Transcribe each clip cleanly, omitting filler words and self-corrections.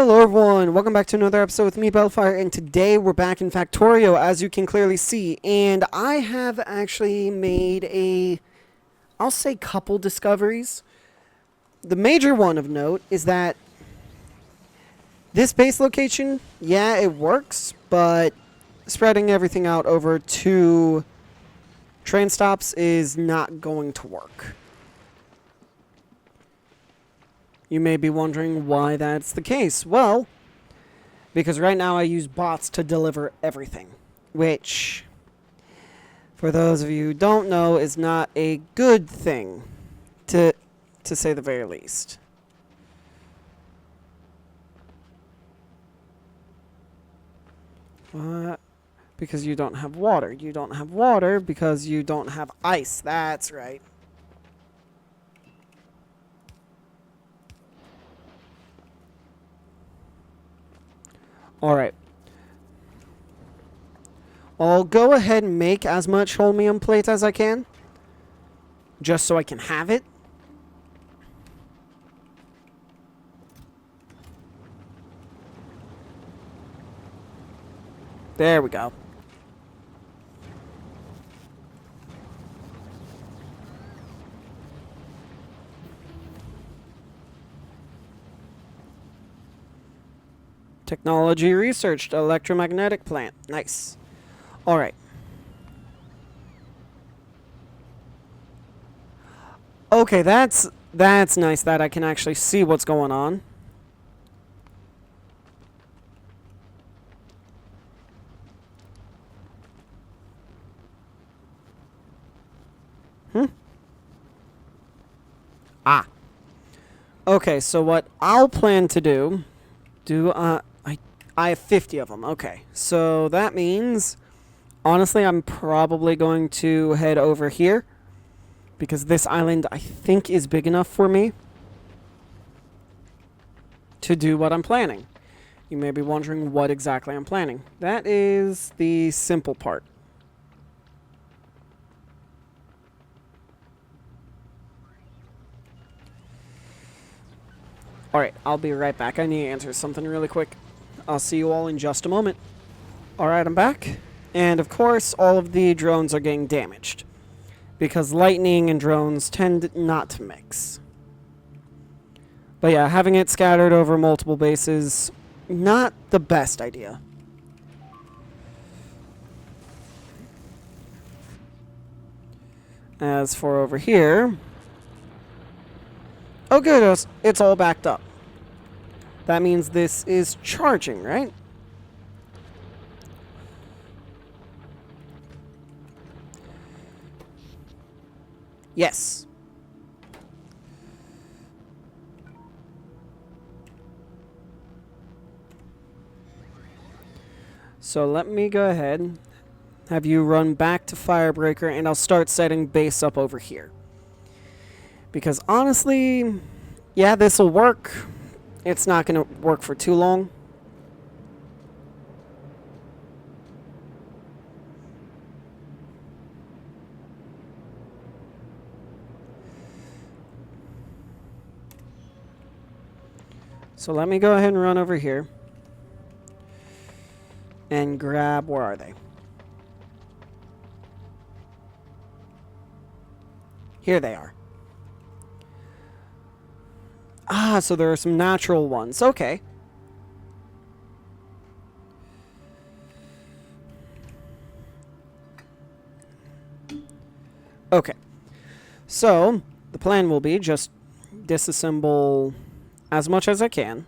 Hello everyone, welcome back to another episode with me, Baelfire, and today we're back in Factorio, as you can clearly see, and I have actually made I'll say couple discoveries. The major one of note is that this base location, yeah, it works, but spreading everything out over 2 train stops is not going to work. You may be wondering why that's the case. Well, because right now I use bots to deliver everything, which, for those of you who don't know, is not a good thing, to say the very least. Because you don't have water. You don't have water because you don't have ice. That's right. Alright. I'll go ahead and make as much chromium plate as I can, just so I can have it. There we go. Technology researched, electromagnetic plant. Nice. Alright. Okay, that's nice that I can actually see what's going on. Ah. Okay, so what I'll plan to do I have 50 of them. Okay. So that means, honestly, I'm probably going to head over here, because this island, I think, is big enough for me to do what I'm planning. You may be wondering what exactly I'm planning. That is the simple part. Alright, I'll be right back. I need to answer something really quick. I'll see you all in just a moment. Alright, I'm back. And of course, all of the drones are getting damaged, because lightning and drones tend not to mix. But yeah, having it scattered over multiple bases, not the best idea. As for over here... Oh good, it's all backed up. That means this is charging, right? Yes. So let me go ahead, have you run back to Firebreaker, and I'll start setting base up over here. Because honestly, yeah, this will work. It's not going to work for too long. So let me go ahead and run over here and grab, where are they? Here they are. Ah, so there are some natural ones. Okay. Okay. So, the plan will be just disassemble as much as I can.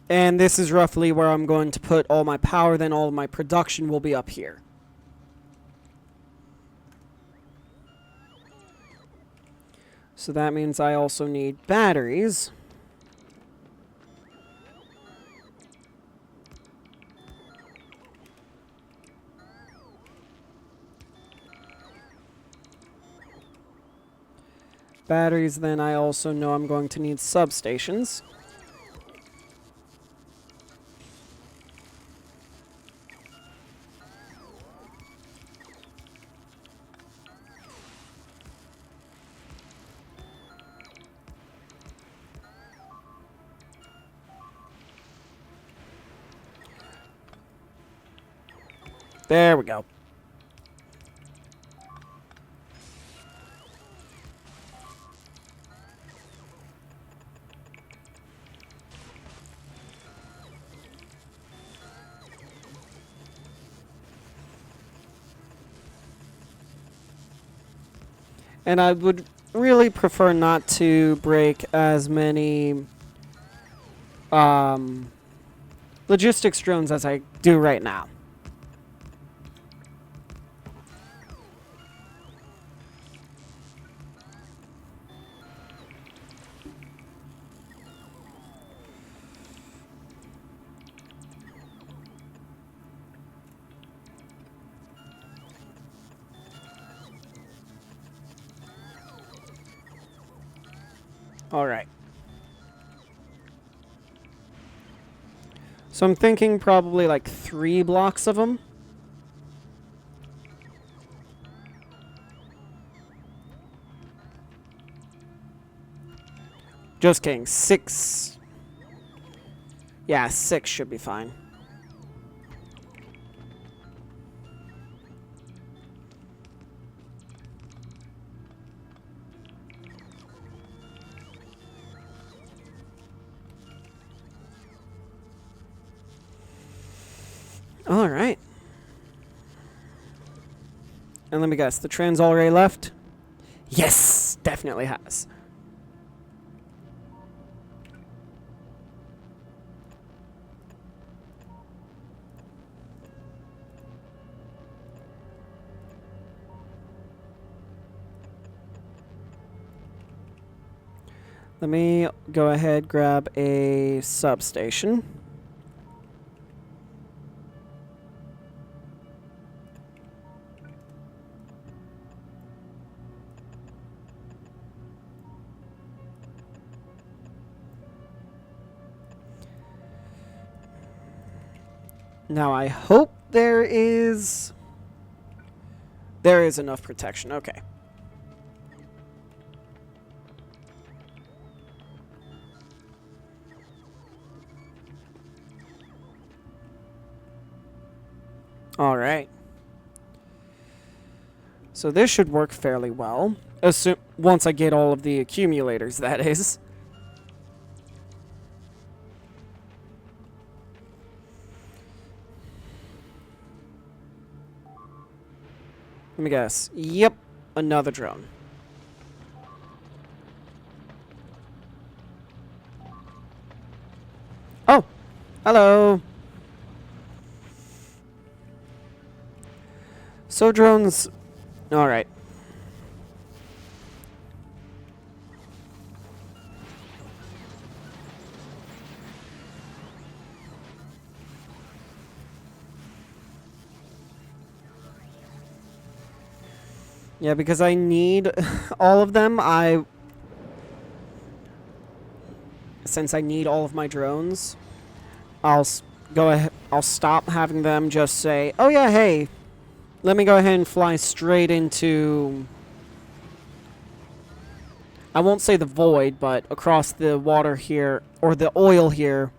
And this is roughly where I'm going to put all my power, then all of my production will be up here. So that means I also need batteries. Batteries, then I also know I'm going to need substations. There we go. And I would really prefer not to break as many logistics drones as I do right now. All right. So I'm thinking probably like 3 blocks of them. Just kidding. 6. Yeah, 6 should be fine. All right. And let me guess, the trans already left? Yes, definitely has. Let me go ahead, grab a substation. Now I hope there is enough protection. Okay. All right. So this should work fairly well. Once I get all of the accumulators, that is. Let me guess. Yep, another drone. Oh, hello. So drones... Alright. Yeah, because I need all of them, since I need all of my drones, I'll go ahead, I'll stop having them just say, oh yeah, hey, let me go ahead and fly straight into, I won't say the void, but across the water here, or the oil here,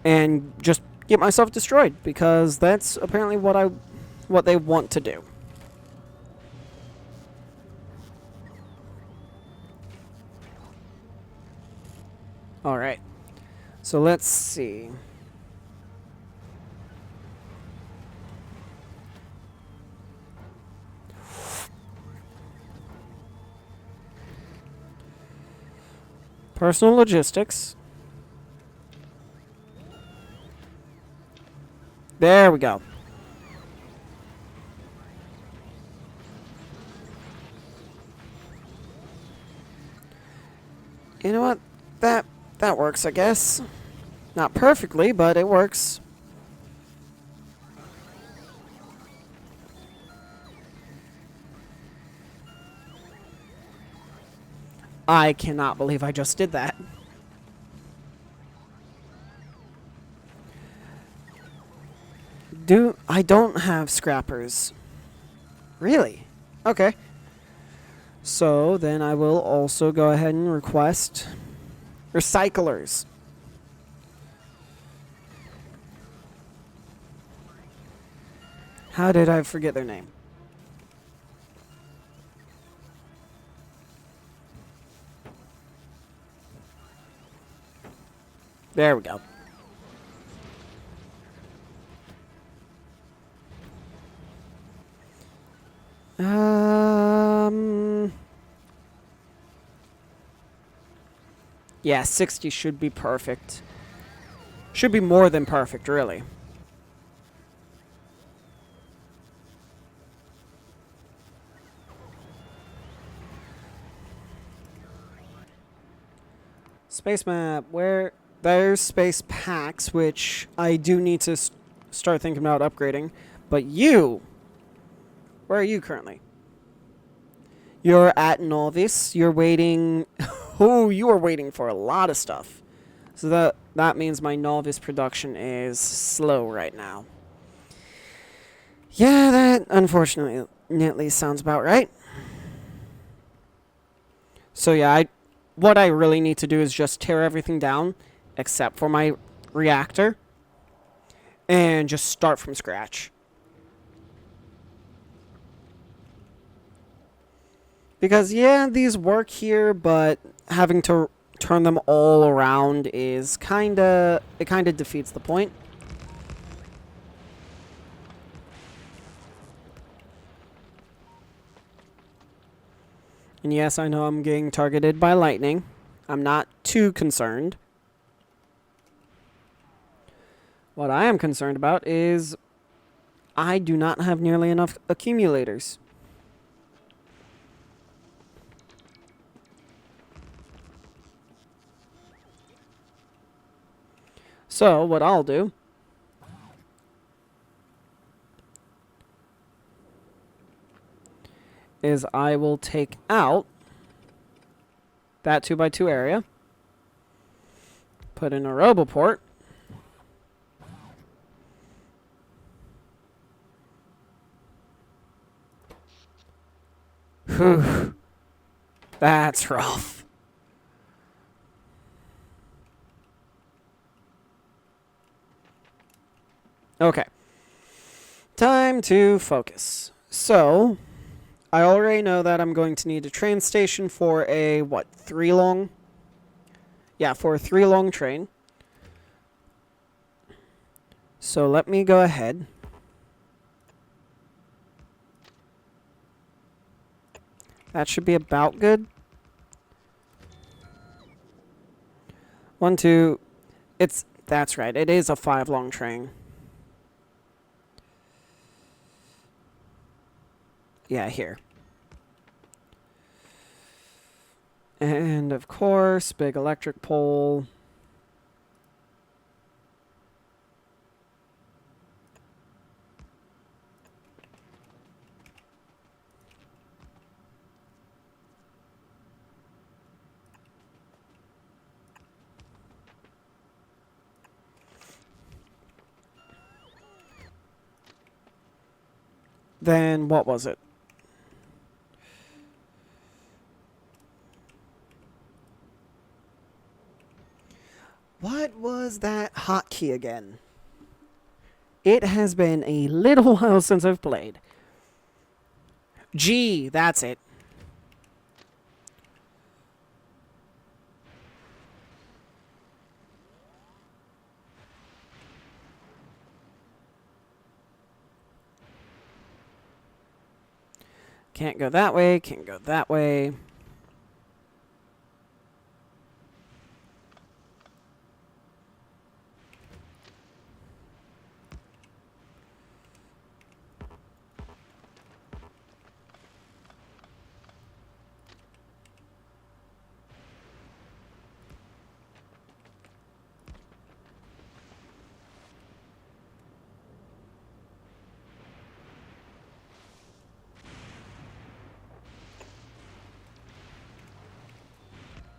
and just get myself destroyed, because that's apparently what they want to do. Alright, so let's see. Personal logistics. There we go. You know what? That works, I guess. Not perfectly, but it works. I cannot believe I just did that. I don't have scrappers. Really? Okay. So then I will also go ahead and request recyclers. How did I forget their name? There we go. Yeah, 60 should be perfect. Should be more than perfect, really. Space map, where... There's space packs, which I do need to start thinking about upgrading. But you... Where are you currently? You're at Novice. You're waiting... Oh, you are waiting for a lot of stuff. So that means my Novice production is slow right now. Yeah, that unfortunately sounds about right. So yeah, what I really need to do is just tear everything down, except for my reactor, and just start from scratch. Because, yeah, these work here, but having to turn them all around is it kind of defeats the point. And yes, I know I'm getting targeted by lightning. I'm not too concerned. What I am concerned about is I do not have nearly enough accumulators. So, what I'll do is I will take out that 2x2 area, put in a roboport, whew, that's rough. Okay. Time to focus. So, I already know that I'm going to need a train station for a, what, 3 long? Yeah, for a 3 long train. So let me go ahead. That should be about good. 1, 2. That's right, it is a 5 long train. Yeah, here. And, of course, big electric pole. Then, what was it? What was that hotkey again? It has been a little while since I've played. G, that's it. Can't go that way, can't go that way.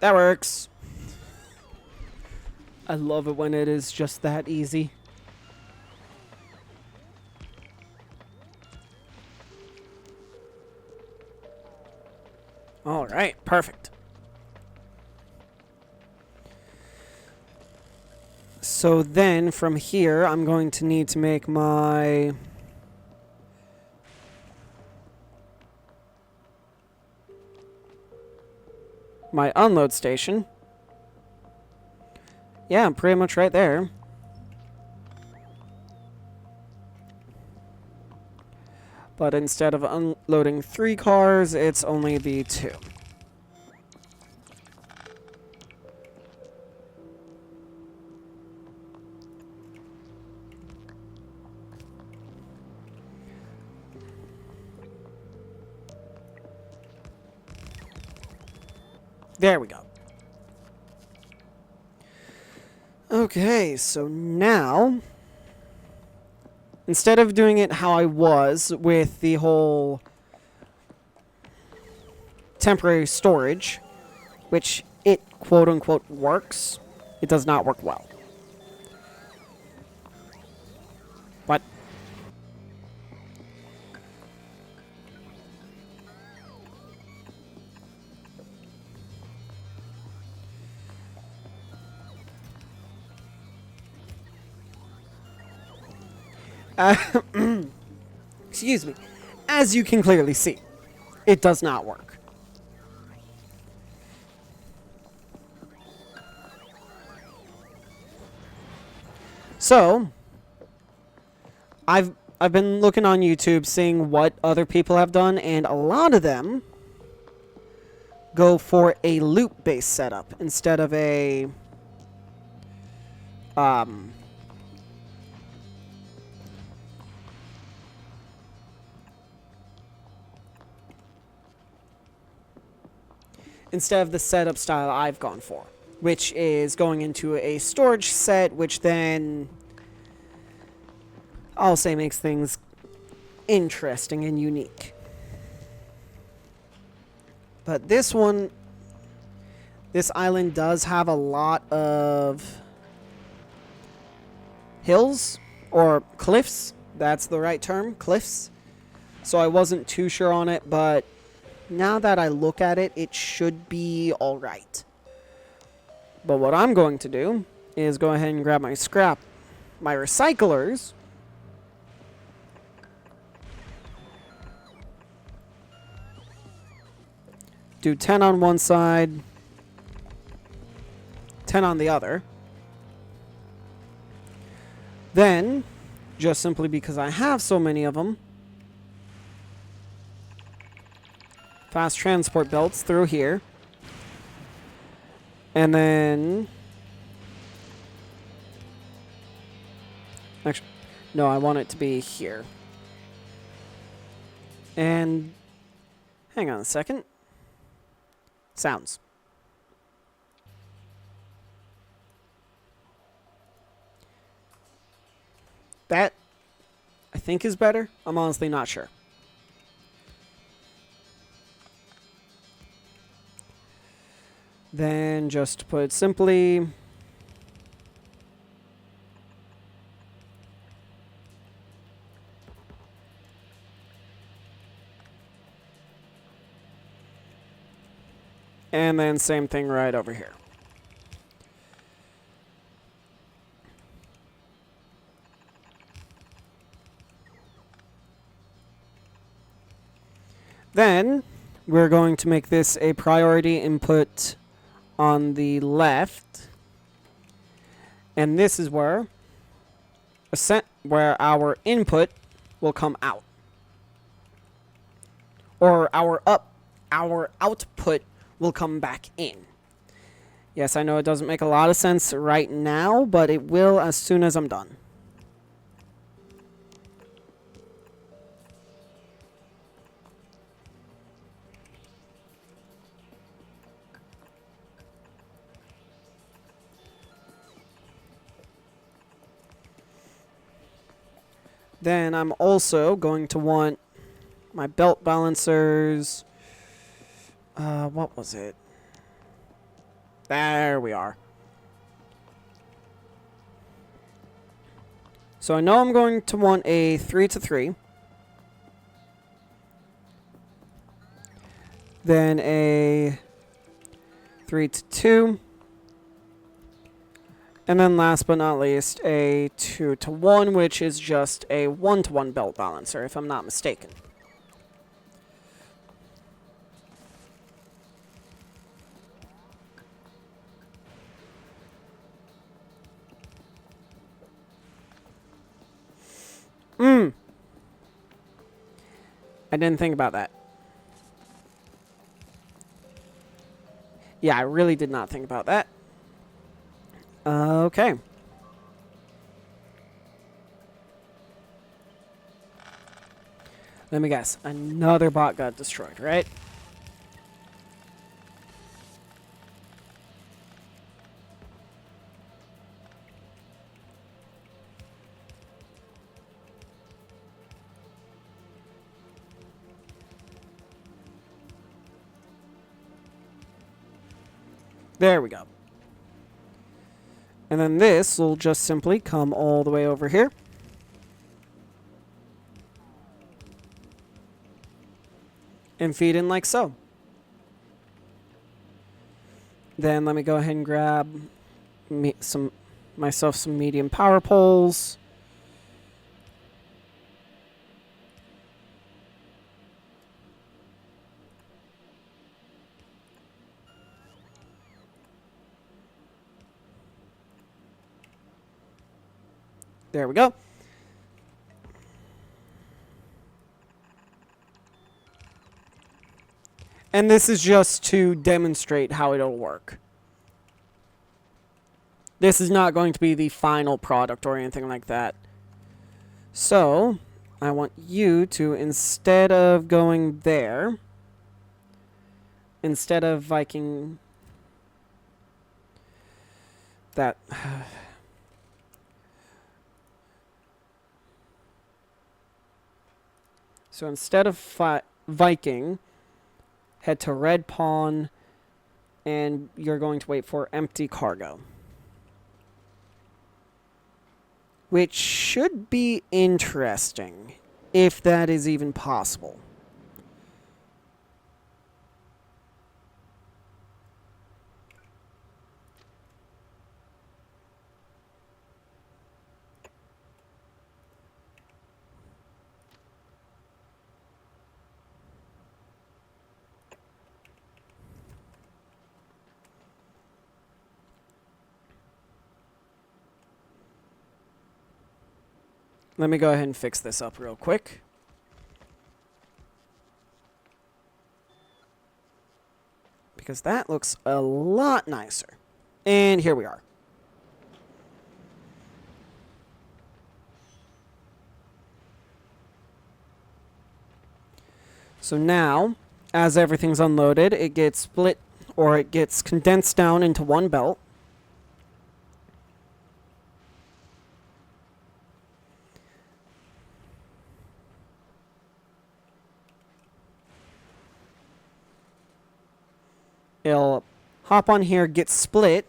That works. I love it when it is just that easy. All right, perfect. So then from here, I'm going to need to make my my unload station. Yeah, I'm pretty much right there. But instead of unloading 3 cars, it's only the 2. There we go. Okay, so now, instead of doing it how I was with the whole temporary storage, which it quote-unquote works, it does not work well. What? Excuse me. As you can clearly see, it does not work. So, I've been looking on YouTube, seeing what other people have done, and a lot of them go for a loop-based setup instead of a instead of the setup style I've gone for, which is going into a storage set, which then I'll say makes things interesting and unique. But this one, this island does have a lot of hills or cliffs. That's the right term, cliffs. So I wasn't too sure on it, but now that I look at it, it should be alright. But what I'm going to do is go ahead and grab my scrap, my recyclers. Do 10 on one side, 10 on the other. Then, just simply because I have so many of them, fast transport belts through here. And then... Actually, no, I want it to be here. And... Hang on a second. Sounds. That, I think, is better. I'm honestly not sure. Then, just to put it simply, and then same thing right over here. Then, we're going to make this a priority input on the left, and this is where our input will come out, or our output will come back in. Yes, I know it doesn't make a lot of sense right now, but it will as soon as I'm done. Then I'm also going to want my belt balancers. What was it? There we are. So I know I'm going to want a 3-to-3. Then a 3-to-2. And then last but not least, a 2-to-1, which is just a 1-to-1 belt balancer, if I'm not mistaken. I didn't think about that. Yeah, I really did not think about that. Okay. Let me guess. Another bot got destroyed, right? There we go. And then this will just simply come all the way over here. And feed in like so. Then let me go ahead and grab myself some medium power poles. There we go. And this is just to demonstrate how it'll work. This is not going to be the final product or anything like that. So, I want you to, instead of going there, instead of Viking that... So instead of Viking, head to Red Pawn, and you're going to wait for empty cargo. Which should be interesting, if that is even possible. Let me go ahead and fix this up real quick. Because that looks a lot nicer. And here we are. So now, as everything's unloaded, it gets split, or it gets condensed down into one belt. It'll hop on here, get split,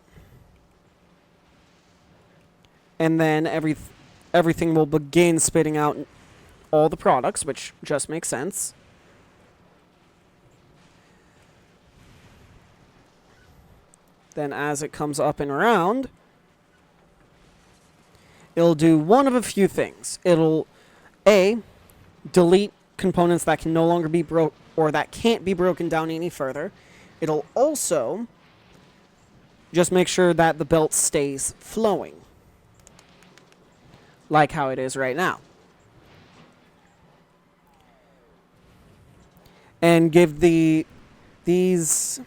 and then everything will begin spitting out all the products, which just makes sense. Then as it comes up and around, it'll do one of a few things. It'll, A, delete components that can no longer be or that can't be broken down any further. It'll also just make sure that the belt stays flowing, like how it is right now. And give these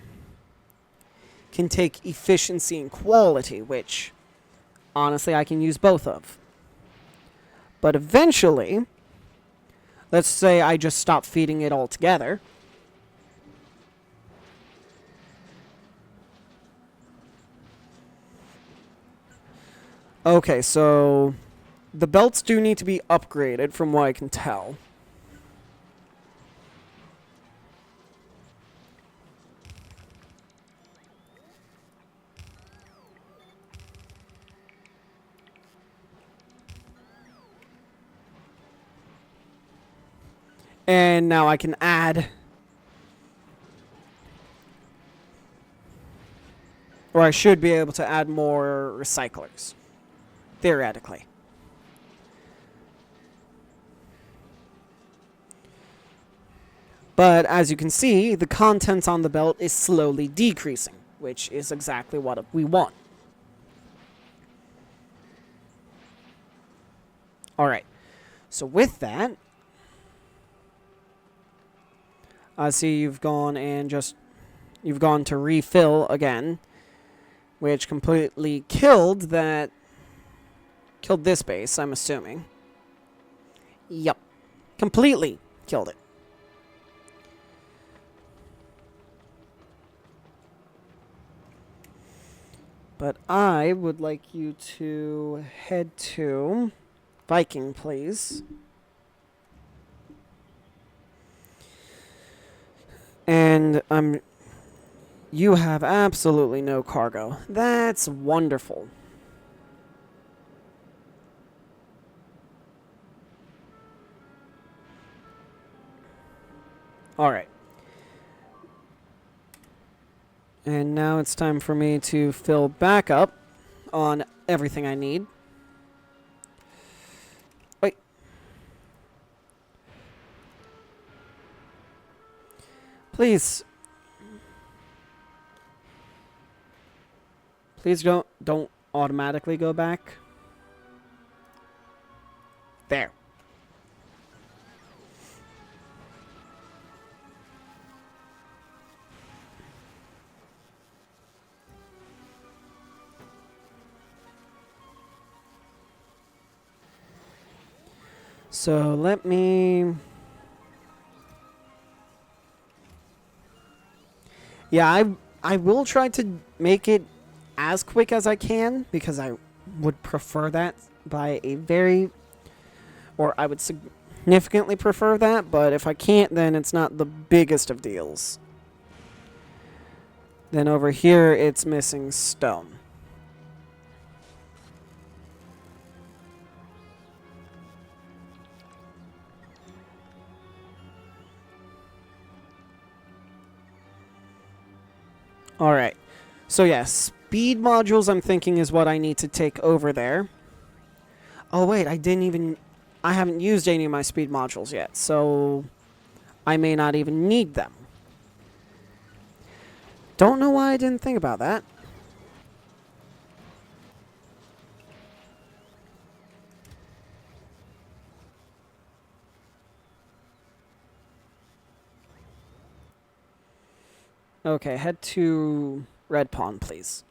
can take efficiency and quality, which honestly I can use both of. But eventually, let's say I just stop feeding it altogether. Okay, so the belts do need to be upgraded from what I can tell. And now I can add, or I should be able to add more recyclers. Theoretically. But as you can see, the contents on the belt is slowly decreasing, which is exactly what we want. Alright, So with that, I see you've gone to refill again, which completely killed this base, I'm assuming. Yep. Completely killed it. But I would like you to head to Viking, please. And you have absolutely no cargo. That's wonderful. Alright. And now it's time for me to fill back up on everything I need. Wait. Please. Please don't automatically go back. There. So let me... Yeah, I will try to make it as quick as I can, because I would prefer that by a very... Or I would significantly prefer that, but if I can't, then it's not the biggest of deals. Then over here, it's missing stone. Alright. So yeah, speed modules I'm thinking is what I need to take over there. Oh wait, I haven't used any of my speed modules yet, so I may not even need them. Don't know why I didn't think about that. Okay, head to Red Pond, please.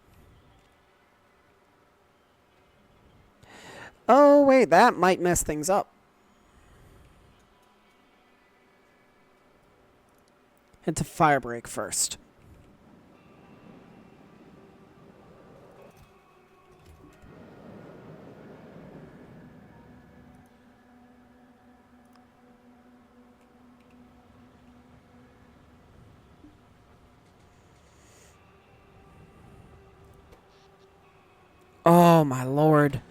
Oh, wait, that might mess things up. Head to Firebreak first. Oh, my lord.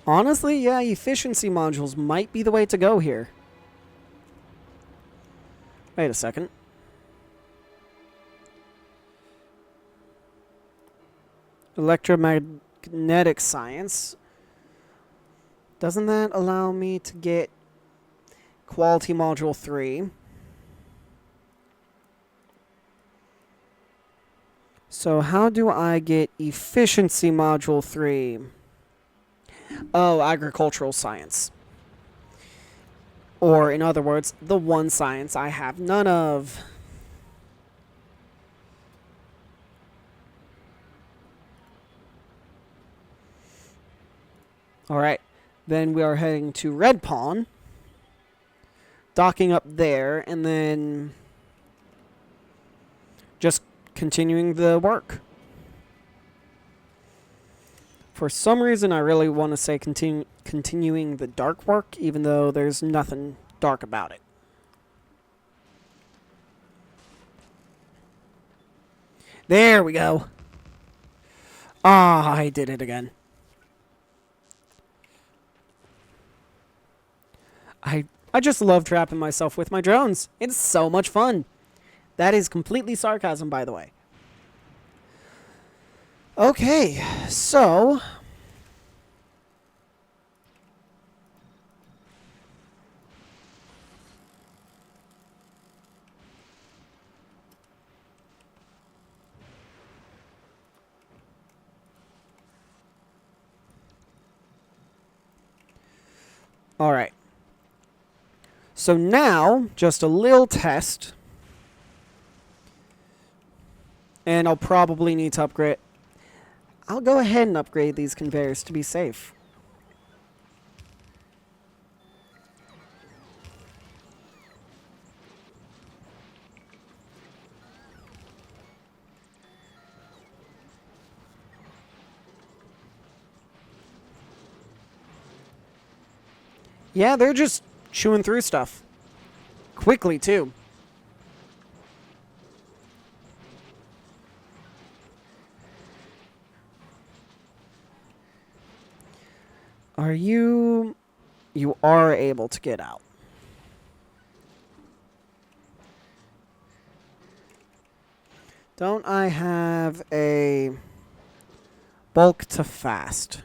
Honestly, yeah, efficiency modules might be the way to go here. Wait a second. Electromagnetic science. Doesn't that allow me to get quality module 3? So how do I get efficiency module 3? Oh, agricultural science. Or, in other words, the one science I have none of. Alright, then we are heading to Red Pond. Docking up there, and then just continuing the work. For some reason, I really want to say continuing the dark work, even though there's nothing dark about it. There we go. Ah, I did it again. I just love trapping myself with my drones. It's so much fun. That is completely sarcasm, by the way. Okay, so... All right. So now, just a little test. And I'll probably need to upgrade. I'll go ahead and upgrade these conveyors to be safe. Yeah, they're just chewing through stuff. Quickly, too. Are you... You are able to get out. Don't I have a bulk to fast?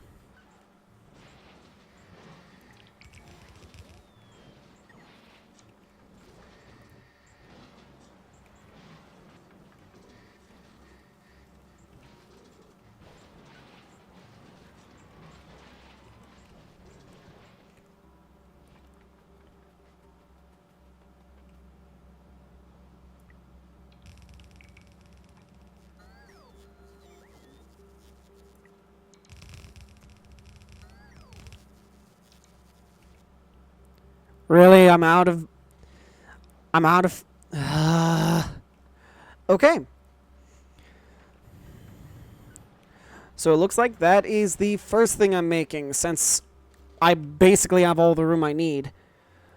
Really? I'm out of... Okay. So it looks like that is the first thing I'm making, since I basically have all the room I need.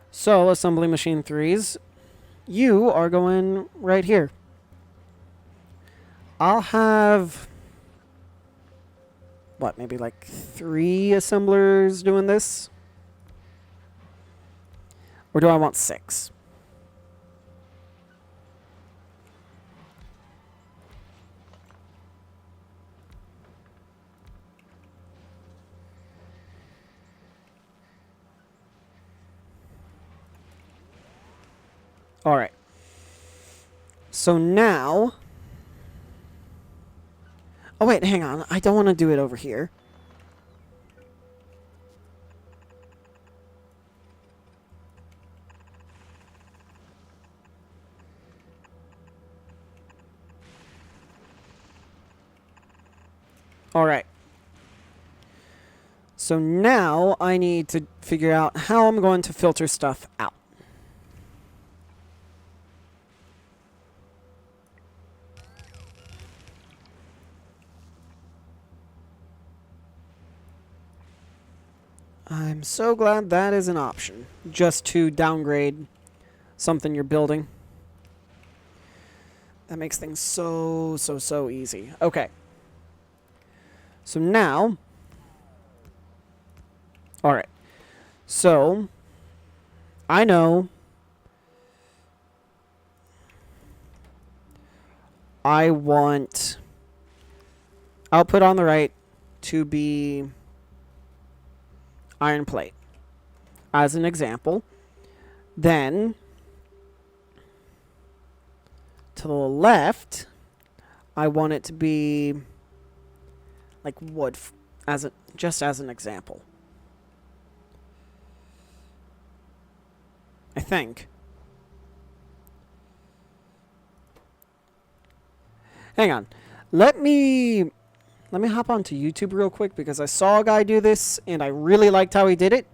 So, assembly machine 3s, you are going right here. I'll have... What, maybe like 3 assemblers doing this? Or do I want 6? Alright. So now... Oh wait, hang on. I don't want to do it over here. Alright. So now I need to figure out how I'm going to filter stuff out. I'm so glad that is an option. Just to downgrade something you're building. That makes things so easy. Okay. So now... Alright. So... I know... I want... output on the right to be... iron plate. As an example. Then... to the left... I want it to be... like wood, just as an example. I think. Hang on. Let me hop onto YouTube real quick because I saw a guy do this and I really liked how he did it.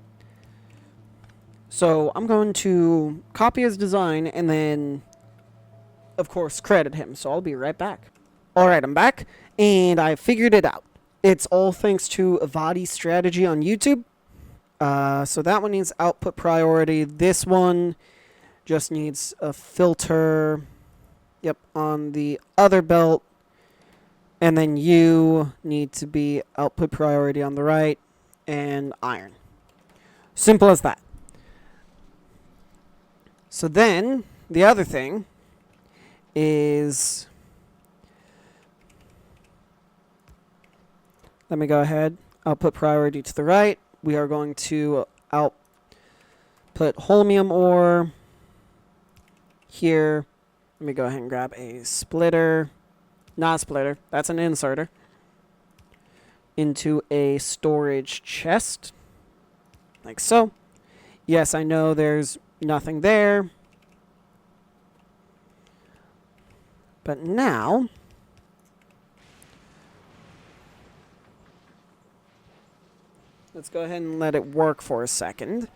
So I'm going to copy his design and then, of course, credit him. So I'll be right back. Alright, I'm back and I figured it out. It's all thanks to Avadi's strategy on YouTube. So that one needs output priority. This one just needs a filter. Yep, on the other belt. And then you need to be output priority on the right and iron. Simple as that. So then, the other thing is... Let me go ahead. Output priority to the right. We are going to output holmium ore here. Let me go ahead and grab a splitter. Not a splitter. That's an inserter. Into a storage chest. Like so. Yes, I know there's nothing there. But now, let's go ahead and let it work for a second.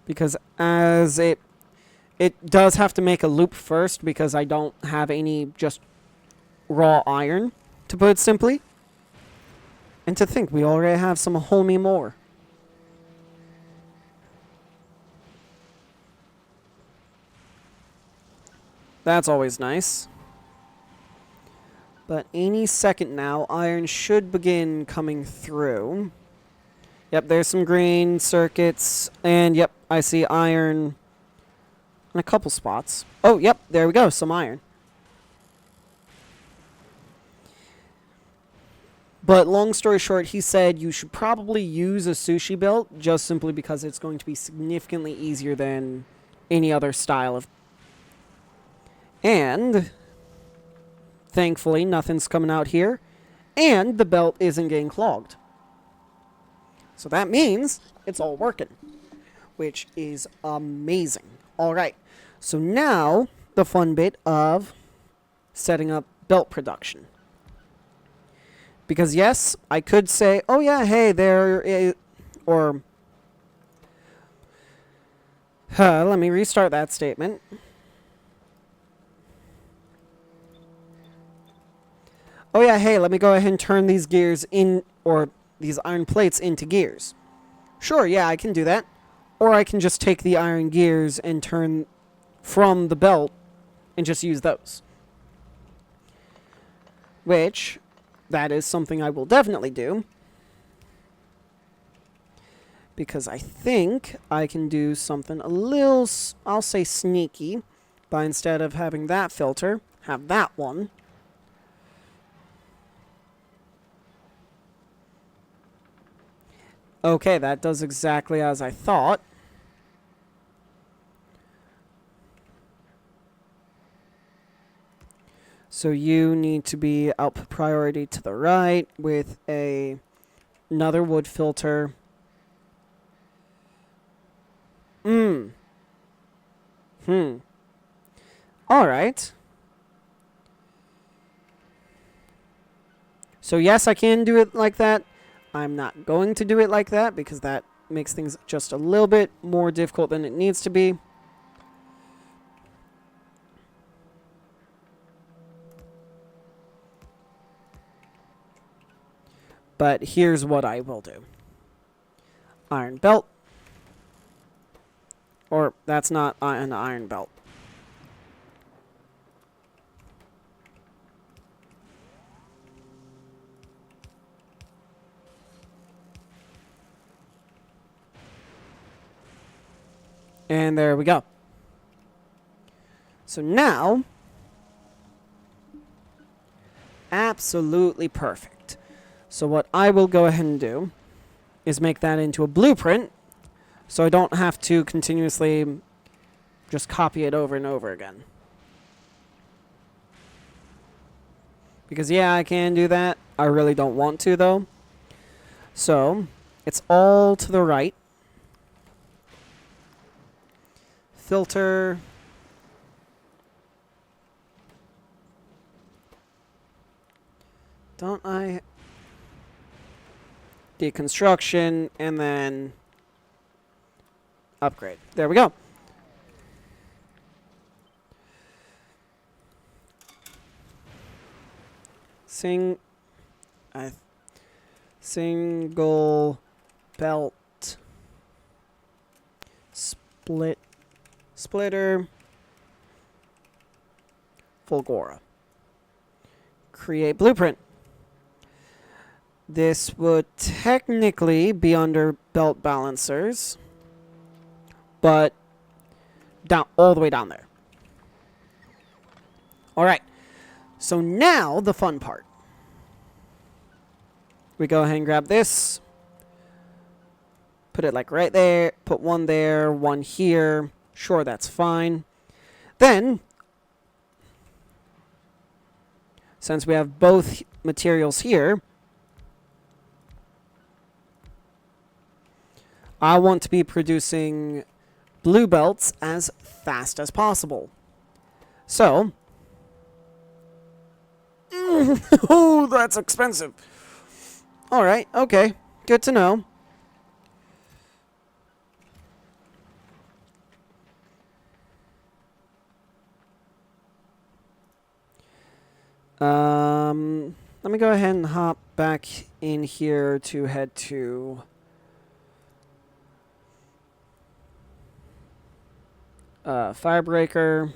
Because as it does have to make a loop first, because I don't have any just raw iron, to put it simply. And to think, we already have some homey more. That's always nice. But any second now, iron should begin coming through. Yep, there's some green circuits. And yep, I see iron in a couple spots. Oh, yep, there we go, some iron. But long story short, he said you should probably use a sushi belt just simply because it's going to be significantly easier than any other style of. And thankfully, nothing's coming out here. And the belt isn't getting clogged. So that means it's all working, which is amazing. All right. So now the fun bit of setting up belt production. Because yes, I could say, oh yeah, hey, there is, or, let me restart that statement. Oh yeah, hey, let me go ahead and turn these gears in, or these iron plates into gears. Sure, yeah, I can do that. Or I can just take the iron gears and turn from the belt and just use those. Which, that is something I will definitely do. Because I think I can do something a little, I'll say sneaky, by instead of having that filter, have that one. Okay, that does exactly as I thought. So you need to be output priority to the right with another wood filter. Alright. So yes, I can do it like that. I'm not going to do it like that because that makes things just a little bit more difficult than it needs to be. But here's what I will do. Iron belt. Or that's not an iron belt. And there we go. So now, absolutely perfect. So what I will go ahead and do is make that into a blueprint so I don't have to continuously just copy it over and over again. Because yeah, I can do that. I really don't want to though. So, it's all to the right. Filter. Don't I? Deconstruction, and then upgrade. There we go. Single belt splitter Fulgora. Create blueprint. This would technically be under belt balancers, but down all the way down there. All right. So now the fun part. We go ahead and grab this. Put it like right there. Put one there, one here. Sure, that's fine. Then, since we have both materials here, I want to be producing blue belts as fast as possible. So, oh, that's expensive. Alright, okay. Good to know. Let me go ahead and hop back in here to head to Firebreaker.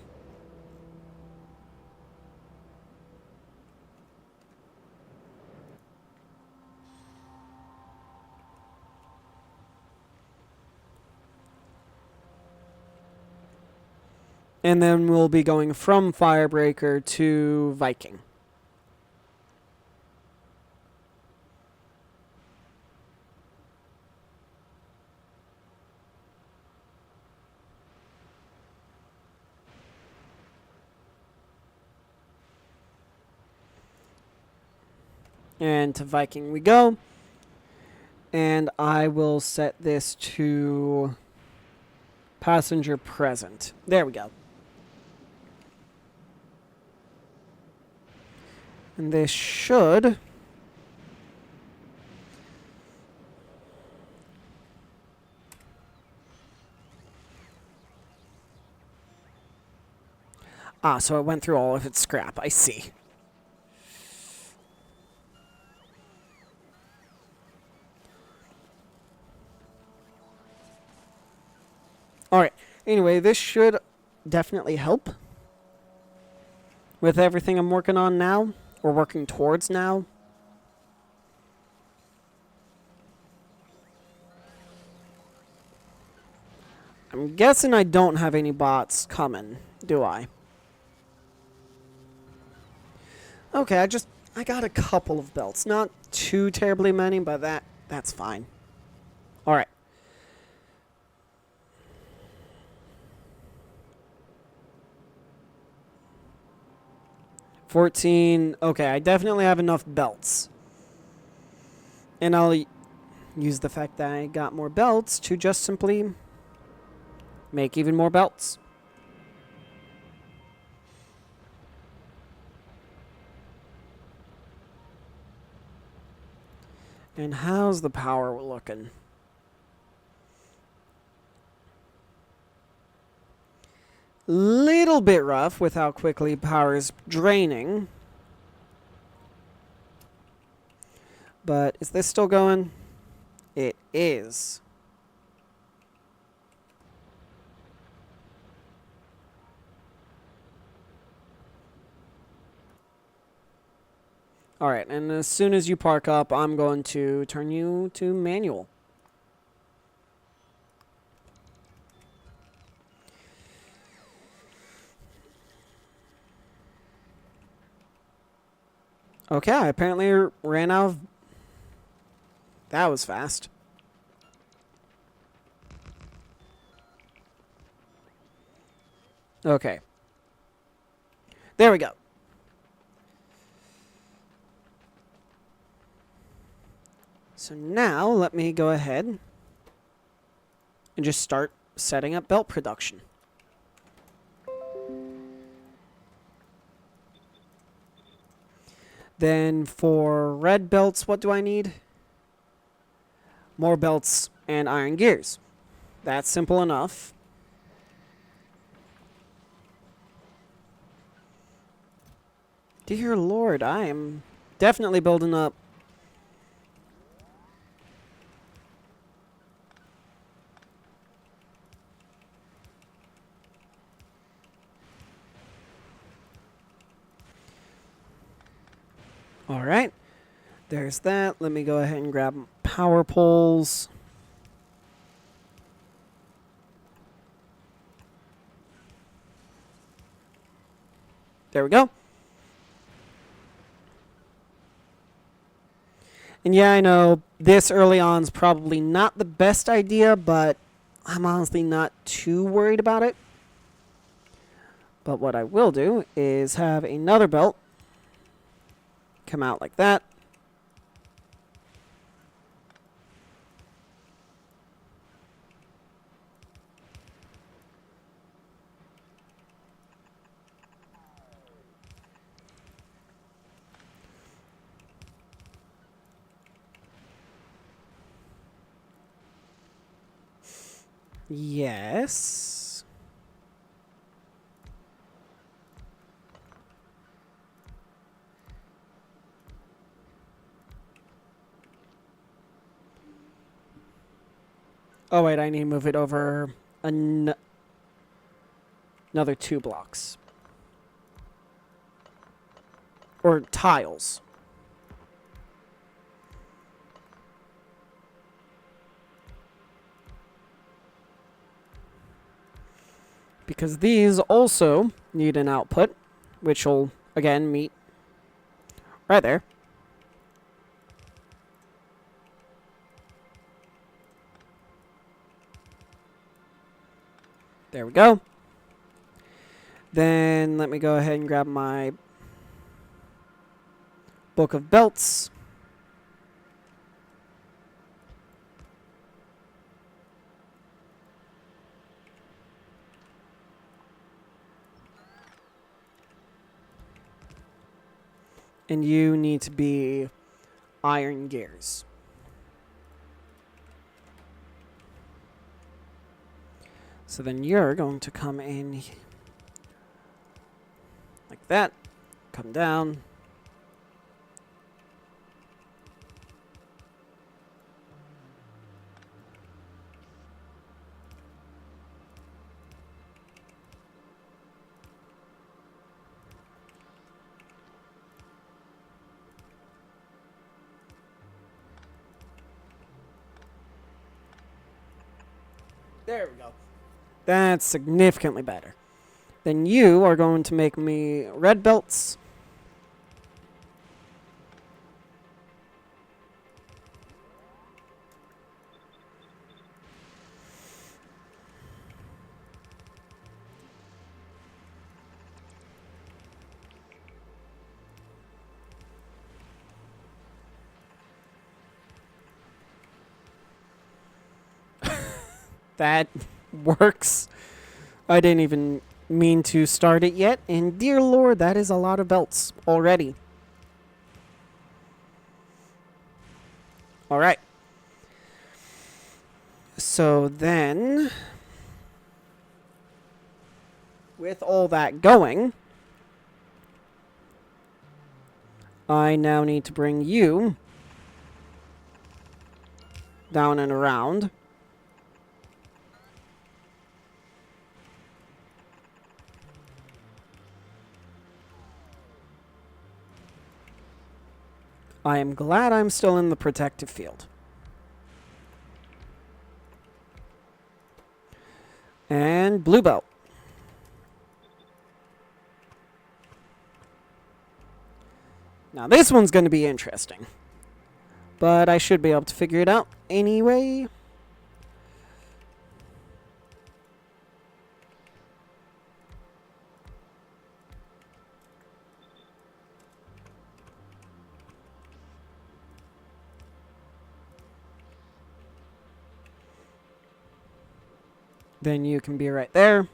And then we'll be going from Firebreaker to Viking. And to Viking we go. And I will set this to passenger present. There we go. And this should so it went through all of its scrap. I see. Alright, anyway, this should definitely help with everything I'm working on now, or working towards now. I'm guessing I don't have any bots coming, do I? Okay, I got a couple of belts. Not too terribly many, but that's fine. Alright. $14. Okay, I definitely have enough belts. And I'll use the fact that I got more belts to just simply make even more belts. And how's the power looking? Little bit rough with how quickly power is draining. But is this still going? It is. Alright, and as soon as you park up, I'm going to turn you to manual. Okay, I apparently ran out of... That was fast. Okay. There we go. So now, let me go ahead and just start setting up belt production. Then for red belts, what do I need? More belts and iron gears. That's simple enough. Dear Lord, I am definitely building up. Alright, there's that. Let me go ahead and grab power poles. There we go. And yeah, I know this early on is probably not the best idea, but I'm honestly not too worried about it. But what I will do is have another belt come out like that. Yes. Oh, wait, I need to move it over another 2 blocks. Or tiles. Because these also need an output, which will, again, meet right there. There we go. Then let me go ahead and grab my book of belts. And you need to be iron gears. So then you're going to come in like that, come down. There we go. That's significantly better. Then you are going to make me red belts. That works. I didn't even mean to start it yet, and dear lord, that is a lot of belts already. Alright. So then, with all that going, I now need to bring you down and around. I am glad I'm still in the protective field. And blue belt. Now this one's going to be interesting. But I should be able to figure it out anyway. Then you can be right there.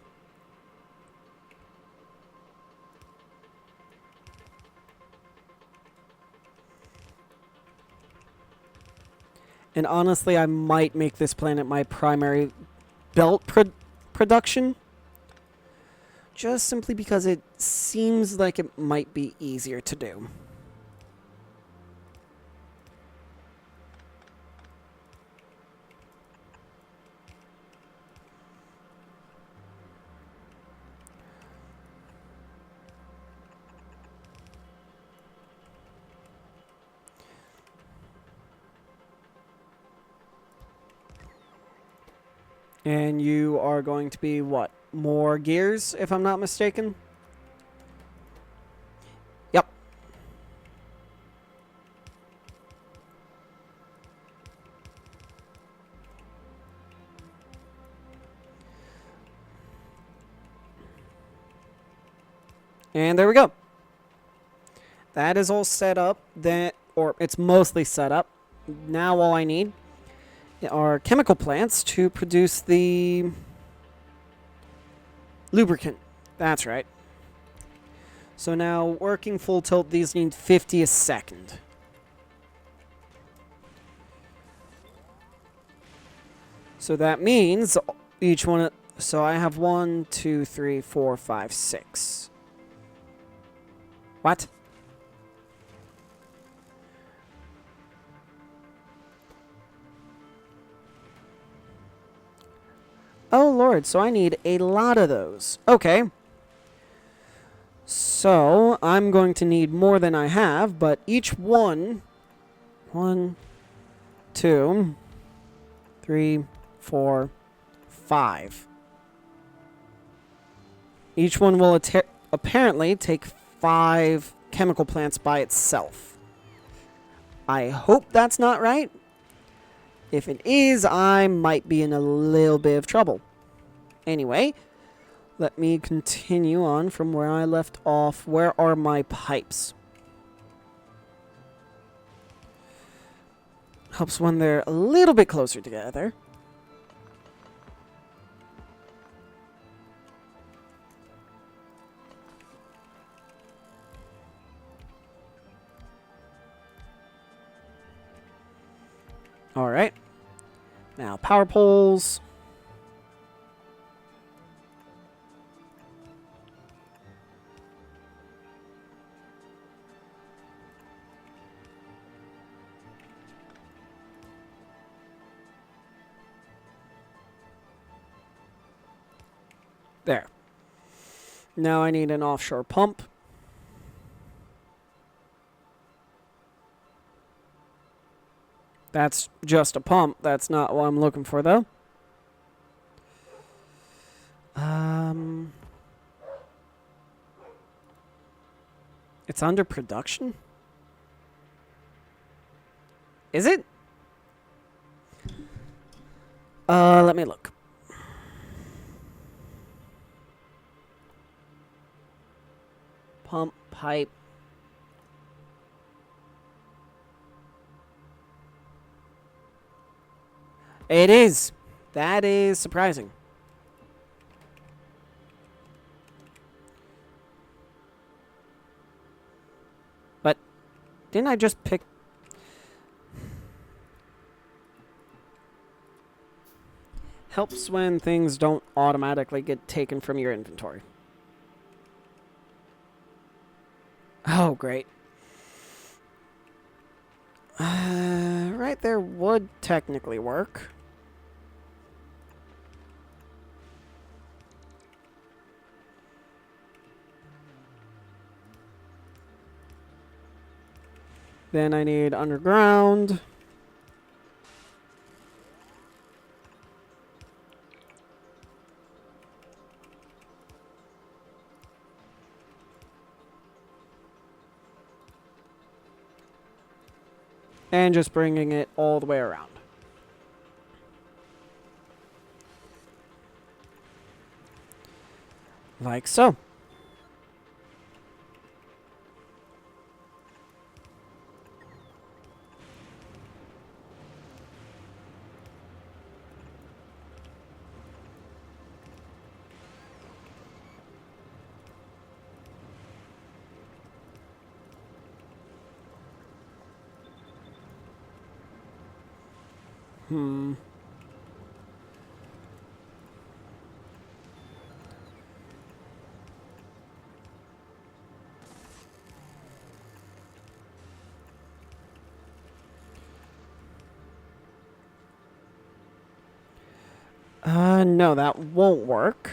And honestly, I might make this planet my primary belt production. Just simply because it seems like it might be easier to do. And you are going to be, what, more gears, if I'm not mistaken? Yep. And there we go. That is all set up. Or it's mostly set up. Now all I need are chemical plants to produce the lubricant. That's right. So now, working full tilt, these need 50 a second. So that means each one... So I have 1, 2, 3, 4, 5, 6. What? Oh, Lord, so I need a lot of those. Okay. So, I'm going to need more than I have, but each one... 1, 2, 3, 4, 5. Each one will apparently take 5 chemical plants by itself. I hope that's not right. If it is, I might be in a little bit of trouble. Anyway, let me continue on from where I left off. Where are my pipes? Helps when they're a little bit closer together. Alright. Now, power poles. There. Now I need an offshore pump. That's just a pump. That's not what I'm looking for, though. It's under production? Is it? Let me look. Pump, pipe. It is. That is surprising. But didn't I just pick... Helps when things don't automatically get taken from your inventory. Oh, great. Right there would technically work. Then I need underground. And just bringing it all the way around. Like so. No, that won't work.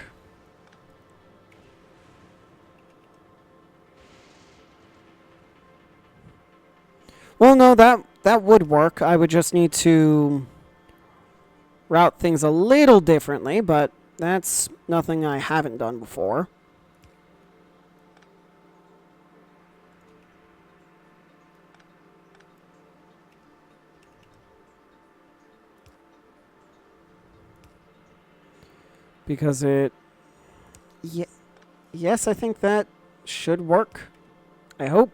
Well, no, that would work. I would just need to route things a little differently, but that's nothing I haven't done before. Because it... Yes, I think that should work. I hope.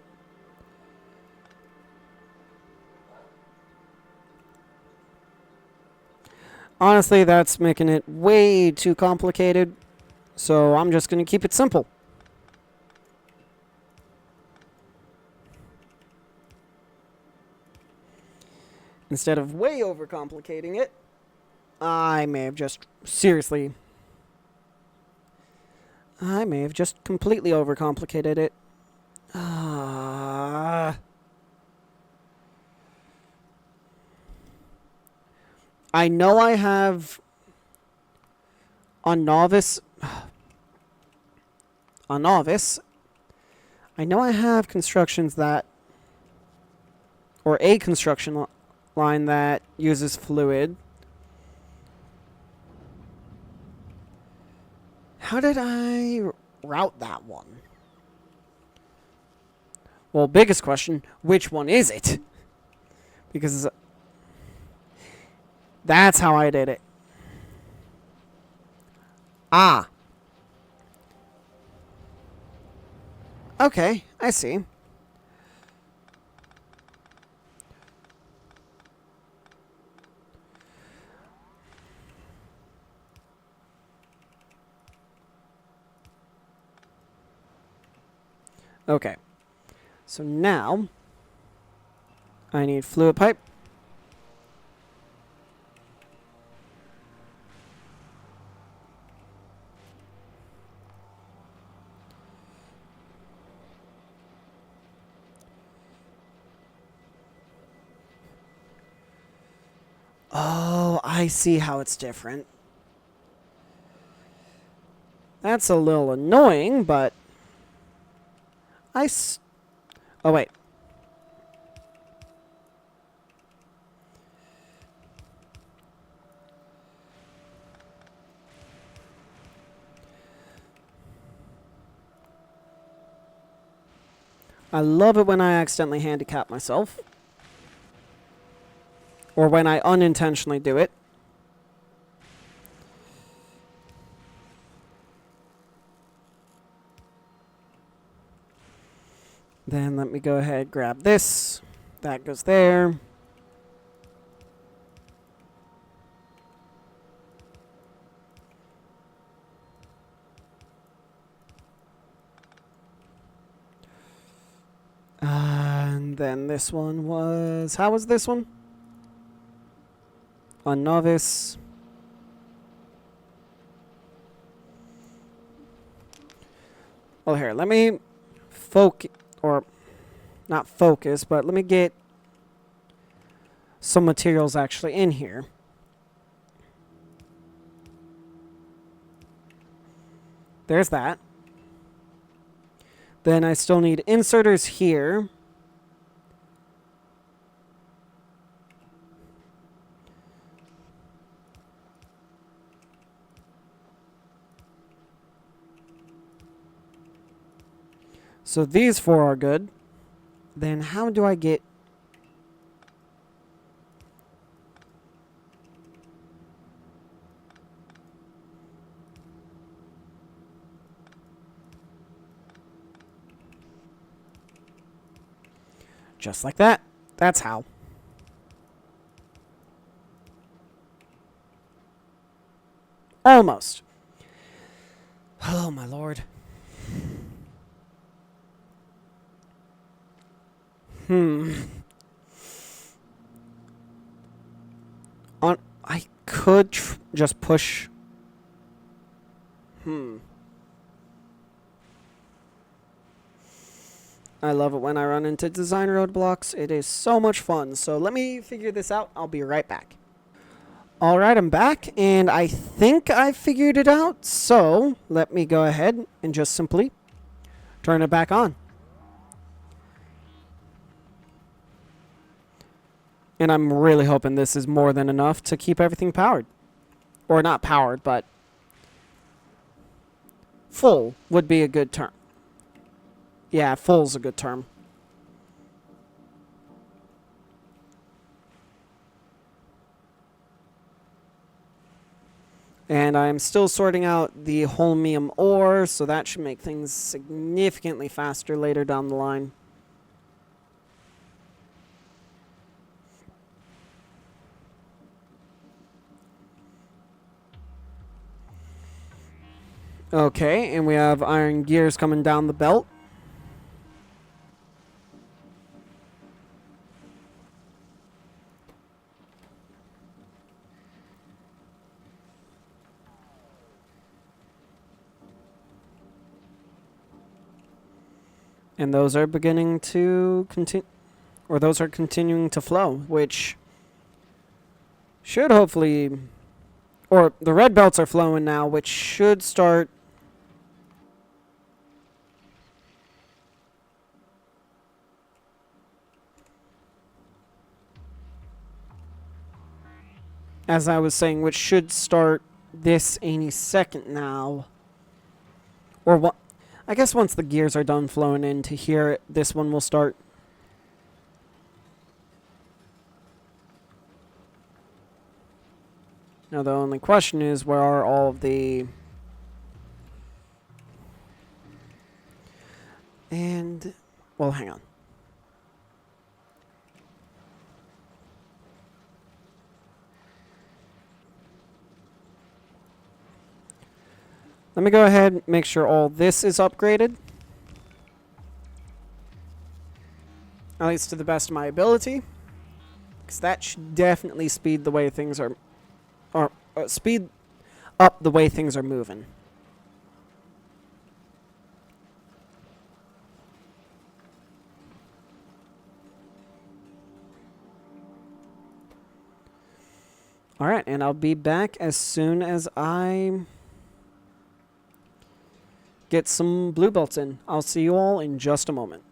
Honestly, that's making it way too complicated. So I'm just going to keep it simple. Instead of way overcomplicating it, I may have just seriously. I may have just completely overcomplicated it. I know I have on novice. On novice, I know I have constructions that, or a construction line that uses fluid. How did I route that one? Well, biggest question, which one is it? Because that's how I did it. Ah. Okay, I see. Okay. So now I need fluid pipe. Oh, I see how it's different. That's a little annoying, but oh, wait. I love it when I accidentally handicap myself. Or when I unintentionally do it. Then let me go ahead, grab this. That goes there. And then this one was... How was this one? On novice. Oh, here, let me or not focus, but let me get some materials actually in here. There's that. Then I still need inserters here. So these four are good. Then how do I get... Just like that. That's how. Almost. Oh, my lord. I could just push. I love it when I run into design roadblocks. It is so much fun. So let me figure this out. I'll be right back. Alright, I'm back, and I think I figured it out. So let me go ahead and just simply turn it back on. And I'm really hoping this is more than enough to keep everything powered. Or not powered, but full would be a good term. Yeah, full's a good term. And I'm still sorting out the holmium ore, so that should make things significantly faster later down the line. Okay, and we have iron gears coming down the belt. And those are beginning to continue, or those are continuing to flow, which should hopefully, or the red belts are flowing now, which should start as I was saying, which should start this any second now. Or what? I guess once the gears are done flowing into here, this one will start. Now the only question is, where are all of the... And, well, hang on. Let me go ahead and make sure all this is upgraded. At least to the best of my ability. Because that should definitely speed the way things are... Or speed up the way things are moving. Alright, and I'll be back as soon as I get some blue belts in. I'll see you all in just a moment.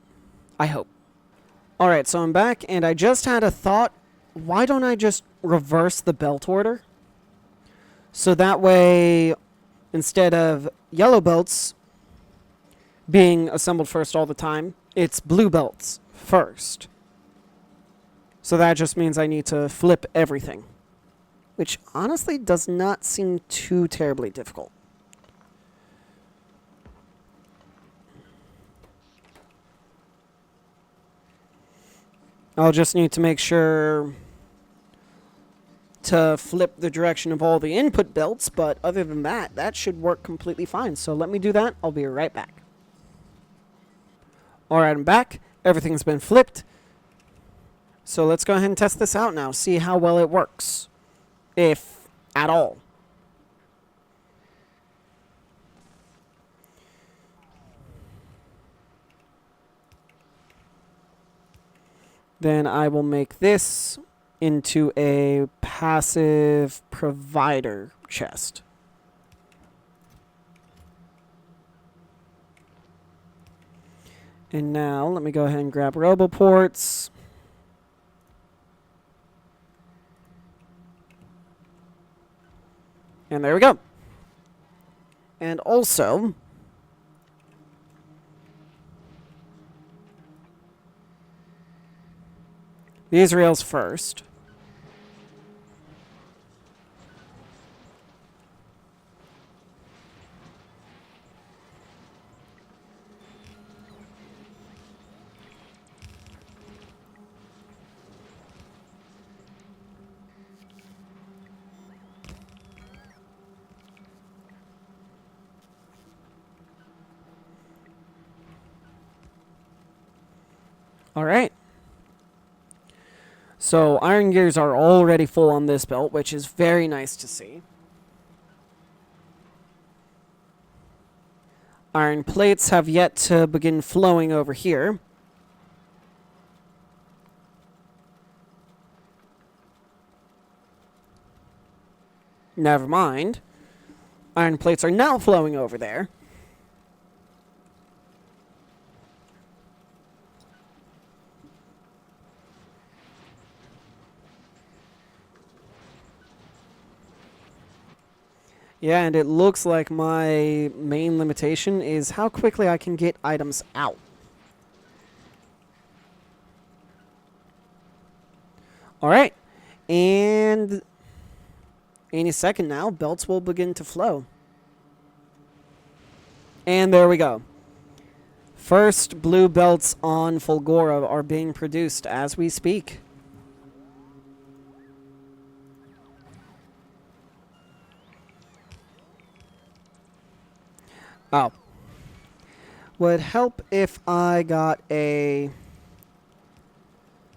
I hope. Alright, so I'm back, and I just had a thought. Why don't I just reverse the belt order? So that way, instead of yellow belts being assembled first all the time, it's blue belts first. So that just means I need to flip everything. Which honestly does not seem too terribly difficult. I'll just need to make sure to flip the direction of all the input belts, but other than that, that should work completely fine. So let me do that. I'll be right back. Alright, I'm back. Everything's been flipped. So let's go ahead and test this out now. See how well it works. If at all. Then I will make this into a passive provider chest. And now let me go ahead and grab roboports. And there we go. And also, these rails first. All right. So iron gears are already full on this belt, which is very nice to see. Iron plates have yet to begin flowing over here. Never mind. Iron plates are now flowing over there. Yeah, and it looks like my main limitation is how quickly I can get items out. Alright, and any second now, belts will begin to flow. And there we go. First blue belts on Fulgora are being produced as we speak. Oh. Would help if I got a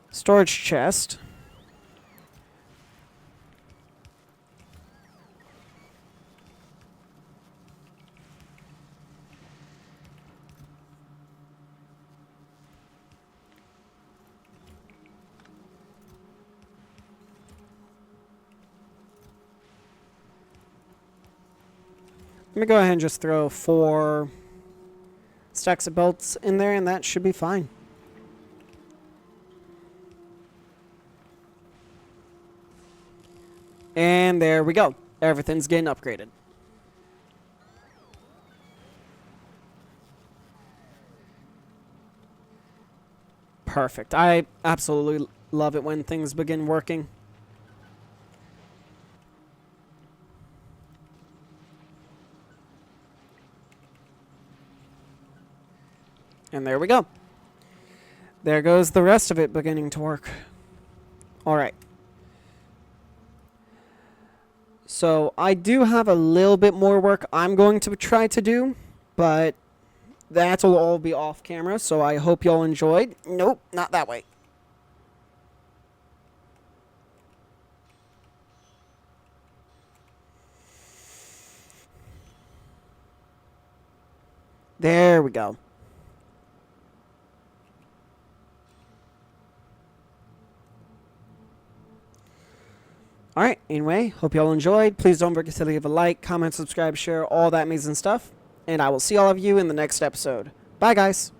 storage chest. Let me go ahead and just throw 4 stacks of belts in there, and that should be fine. And there we go. Everything's getting upgraded. Perfect. I absolutely love it when things begin working. And there we go. There goes the rest of it beginning to work. Alright. So I do have a little bit more work I'm going to try to do, but that'll all be off camera, so I hope y'all enjoyed. Nope, not that way. There we go. Alright, anyway, hope y'all enjoyed. Please don't forget to leave a like, comment, subscribe, share, all that amazing stuff. And I will see all of you in the next episode. Bye, guys.